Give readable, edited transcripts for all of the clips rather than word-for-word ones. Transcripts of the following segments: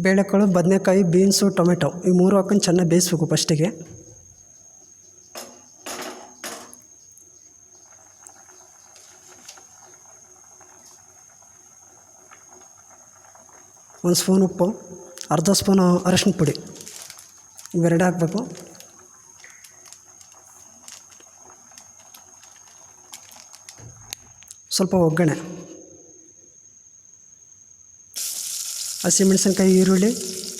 ಬೇಳೆಕಾಳು, ಬದನೆಕಾಯಿ, beans, tomato ಈ ಮೂರು ಹಾಕೊಂಡು ಚೆನ್ನಾಗಿ ಬೇಯಿಸ್ಬೇಕು ಫಸ್ಟಿಗೆ. ಒಂದು ಸ್ಪೂನ್ ಉಪ್ಪು, ಅರ್ಧ ಸ್ಪೂನು ಅರಿಶಿನ ಪುಡಿ ಇವೆರಡು ಹಾಕಬೇಕು. ಸ್ವಲ್ಪ ಒಗ್ಗರಣೆ, ಹಸಿಮೆಣಸಿನ್ಕಾಯಿ, ಈರುಳ್ಳಿ,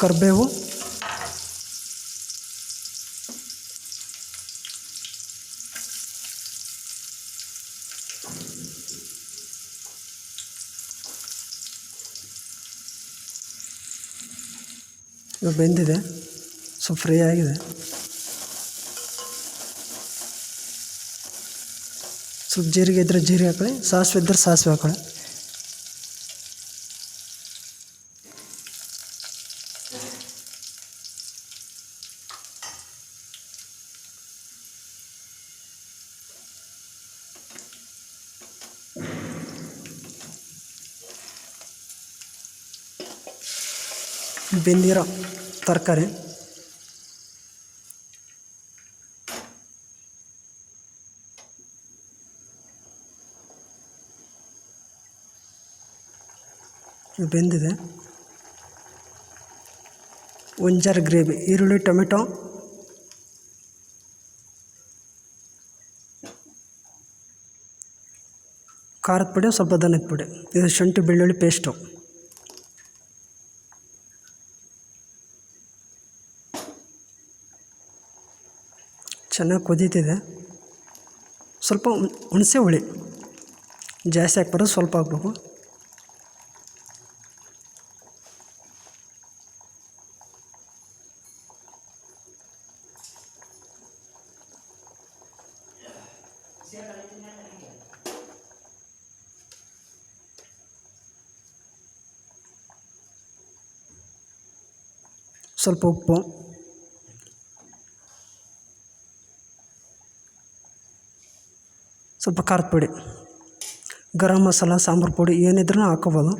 ಕರಿಬೇವು, ಇವು ಬೆಂದಿದೆ, ಸ್ವಲ್ಪ ಫ್ರೈ ಆಗಿದೆ. ಸ್ವಲ್ಪ ಜೀರಿಗೆ ಇದ್ದರೆ ಜೀರಿಗೆ ಹಾಕೊಳ್ಳಿ, ಸಾಸಿವೆ ಇದ್ದರೆ ಸಾಸಿವೆ ಹಾಕೊಳ್ಳಿ. ಬೆಂದಿರೋ ತರಕಾರಿ ಬೆಂದಿದೆ. ಒಂದು ಜಾರ್ ಗ್ರೇವಿ, ಈರುಳ್ಳಿ, ಟೊಮೆಟೊ, ಖಾರದ ಪುಡಿ, ಸ್ವಲ್ಪ ಧನಿಯದ ಪುಡಿ, ಇದು ಶುಂಠಿ ಬೆಳ್ಳುಳ್ಳಿ ಪೇಸ್ಟು. ಚೆನ್ನಾಗಿ ಕುದೀತಿದೆ. ಸ್ವಲ್ಪ ಹುಣಸೆ ಹುಳಿ ಜಾಸ್ತಿ ಹಾಕ್ಬಾರ್ದು, ಸ್ವಲ್ಪ ಹಾಕ್ಬೇಕು. ಸ್ವಲ್ಪ ಉಪ್ಪು, ಸ್ವಲ್ಪ ಖಾರದ ಪುಡಿ, ಗರಂ ಮಸಾಲ, ಸಾಂಬಾರು ಪುಡಿ ಏನಿದ್ರೂ ಹಾಕೋಬೋದು.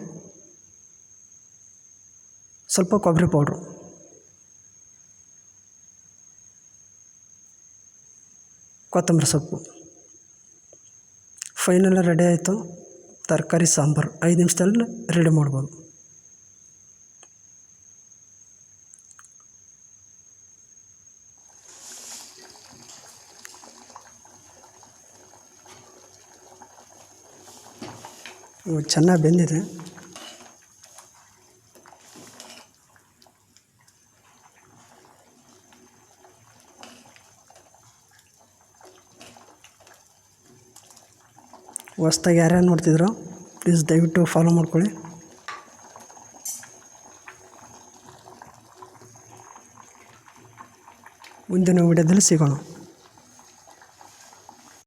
ಸ್ವಲ್ಪ ಕೊಬ್ಬರಿ ಪೌಡ್ರು, ಕೊತ್ತಂಬರಿ ಸೊಪ್ಪು. ಫೈನಲ್ ರೆಡಿ ಆಯಿತು ತರಕಾರಿ ಸಾಂಬಾರು. 5 ನಿಮಿಷದಲ್ಲಿ ರೆಡಿ ಮಾಡ್ಬೋದು. ಚೆನ್ನಾಗಿ ಬೆಂದಿದೆ. ಹೊಸ್ದಾಗಿ ಯಾರ್ಯಾರು ನೋಡ್ತಿದ್ರು ಪ್ಲೀಸ್ ದಯವಿಟ್ಟು ಫಾಲೋ ಮಾಡ್ಕೊಳ್ಳಿ. ಮುಂದಿನ ವಿಡಿಯೋದಲ್ಲಿ ಸಿಗೋಣ.